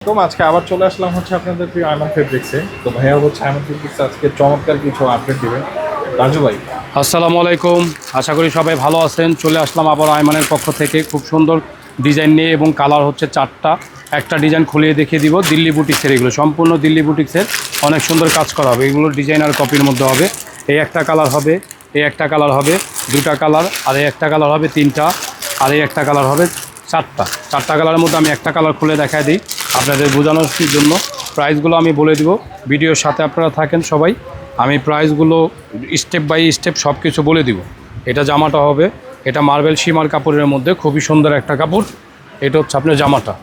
আলাইকুম। আজকে আবার চলে আসলাম হচ্ছে আপনাদের প্রিয় আয়মান ফেব্রিক্সে। তো ভাইয়া হচ্ছে আয়মান ফেব্রিক্সে আজকে চমৎকার কিছু আপডেট দিবেন। রাজু ভাই, আসসালামু আলাইকুম। আশা করি সবাই ভালো আছেন। চলে আসলাম আবার আয়মানের পক্ষ থেকে খুব সুন্দর ডিজাইন নিয়ে, এবং কালার হচ্ছে 4টা। একটা ডিজাইন খুলিয়ে দেখিয়ে দিব। দিল্লি বুটিক্সের, এগুলো সম্পূর্ণ দিল্লি বুটিক্সের, অনেক সুন্দর কাজ করা হবে। এগুলো ডিজাইন আর কপির মধ্যে হবে। এই একটা কালার হবে, এই একটা কালার হবে, দুটা কালার, আর এই একটা কালার হবে 3টা, আর এই একটা কালার হবে 4টা কালারের মধ্যে আমি একটা কালার খুলে দেখাই দিই আপনাদের বোঝানোর জন্য। প্রাইসগুলো আমি বলে দিব, ভিডিওর সাথে আপনারা থাকেন সবাই। আমি প্রাইসগুলো স্টেপ বাই স্টেপ সব কিছু বলে দিব। এটা জামাটা হবে, এটা মার্বেল শিমার কাপড়ের মধ্যে খুবই সুন্দর একটা কাপড়। এটা হচ্ছে আপনার জামাটা।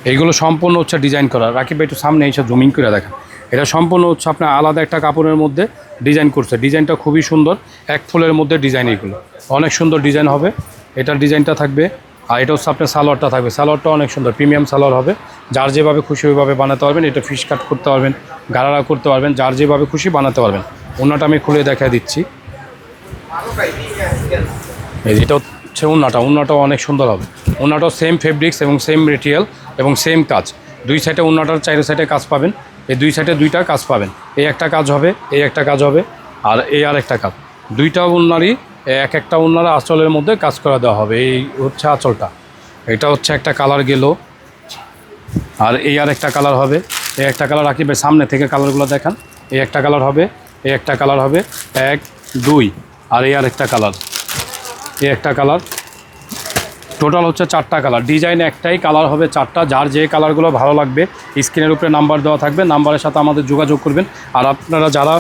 এইগুলো সম্পূর্ণ হচ্ছে ডিজাইন করা। রাকিব ভাই একটু সামনে এসে জুমিং করে দেখেন। এটা সম্পূর্ণ হচ্ছে আপনার আলাদা একটা কাপড়ের মধ্যে ডিজাইন করছে। ডিজাইনটা খুবই সুন্দর, এক ফুলের মধ্যে ডিজাইন। এগুলো অনেক সুন্দর ডিজাইন হবে। এটার ডিজাইনটা থাকবে। আর এটা হচ্ছে আপনার সালোয়ারটা থাকবে। সালোয়ারটা অনেক সুন্দর প্রিমিয়াম সালোয়ার হবে। যার যেভাবে খুশি ওইভাবে বানাতে পারবেন। এটা ফিশ কাট করতে পারবেন, গারারা করতে পারবেন, যার যেভাবে খুশি বানাতে পারবেন। ওনাটা আমি খুলে দেখা দিচ্ছি। এটা হচ্ছে ওনাটাও অনেক সুন্দর হবে। ওনাটাও সেম ফেব্রিক্স এবং সেম মেটেরিয়াল এবং সেম কাজ। দুই সাইডে ওনাটার চাইরে সাইডে কাজ পাবেন। এই দুই সাইডে দুইটা কাজ পাবেন। এই একটা কাজ হবে, এই একটা কাজ হবে, আর এই আর একটা কাজ। দুইটা ওনারই এক একটা ওনার আঁচলের মধ্যে কাজ করা দেওয়া হবে। এই হচ্ছে আঁচলটা। এটা হচ্ছে একটা কালার গেল, আর এই আর একটা কালার হবে। এই একটা কালার রাখবে, সামনে থেকে কালারগুলো দেখান। এই একটা কালার হবে, এই একটা কালার হবে, 1 2, আর এই আর একটা কালার, এই একটা কালার। টোটাল হচ্ছে 4টা কালার। ডিজাইন একটাই, কালার হবে 4টা। যার যে কালারগুলো ভালো লাগবে স্ক্রিনের উপরে নাম্বার দেওয়া থাকবে, নাম্বারের সাথে আমাদের যোগাযোগ করবেন। আর আপনারা যারা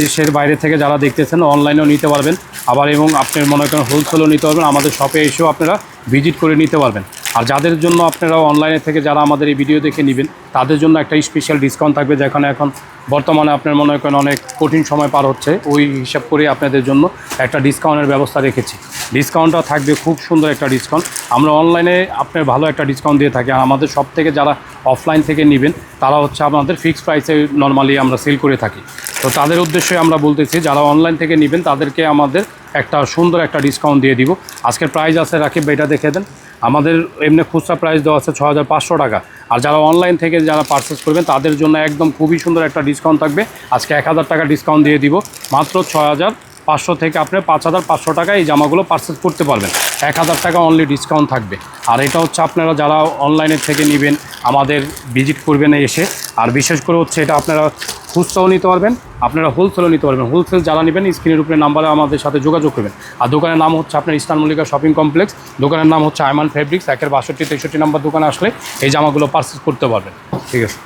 দেশের বাইরে থেকে যারা দেখতেছেন অনলাইনেও নিতে পারবেন, আবার এবং আপনার মনে করেন হোলসেলও নিতে পারবেন। আমাদের শপে এসেও আপনারা ভিজিট করে নিতে পারবেন। আর যাদের জন্য আপনারা অনলাইনে থেকে যারা আমাদের এই ভিডিও দেখে নেবেন, তাদের জন্য একটা স্পেশাল ডিসকাউন্ট থাকবে। যেখানে এখন বর্তমানে আপনার মনে করেন অনেক কঠিন সময় পার হচ্ছে, ওই হিসাব করে আপনাদের জন্য একটা ডিসকাউন্টের ব্যবস্থা রেখেছি। ডিসকাউন্টটা থাকবে খুব সুন্দর একটা ডিসকাউন্ট। আমরা অনলাইনে আপনার ভালো একটা ডিসকাউন্ট দিয়ে থাকি। আর আমাদের সব থেকে যারা অফলাইন থেকে নেবেন তারা হচ্ছে আমাদের ফিক্সড প্রাইসে নর্মালি আমরা সেল করে থাকি। তো তাদের উদ্দেশ্যে আমরা বলতেছি, যারা অনলাইন থেকে নেবেন তাদেরকে আমাদের একটা সুন্দর একটা ডিসকাউন্ট দিয়ে দিব। আজকের প্রাইস আছে, রাকিব ভাই এটা দেখে দেন। আমাদের এমনি খুচরা প্রাইস দেওয়া আছে 6500 টাকা। আর যারা অনলাইন থেকে যারা পারচেস করবেন তাদের জন্য একদম খুবই সুন্দর একটা ডিসকাউন্ট থাকবে। আজকে 1000 টাকা ডিসকাউন্ট দিয়ে দিব। মাত্র 6500 থেকে আপনি 5500 টাকা এই জামাগুলো পারচেস করতে পারবেন। 1000 টাকা অনলি ডিসকাউন্ট থাকবে। আর এটা হচ্ছে আপনারা যারা অনলাইনের থেকে নেবেন আমাদের ভিজিট করবেন এসে। আর বিশেষ করে হচ্ছে এটা আপনারা খুচরাও নিতে পারবেন, আপনারা হোলসেলও নিতে পারবেন। হোলসেল যারা নেবেন স্ক্রিনের উপরে নাম্বারে আমাদের সাথে যোগাযোগ করবেন। আর দোকানের নাম হচ্ছে আপনার ইস্টার্ন মল্লিকা শপিং কমপ্লেক্স। দোকানের নাম হচ্ছে আয়মান ফেব্রিক্স। 1 62 63 নাম্বার দোকানে আসলে এই জামাগুলো পারচেস করতে পারবেন। ঠিক আছে।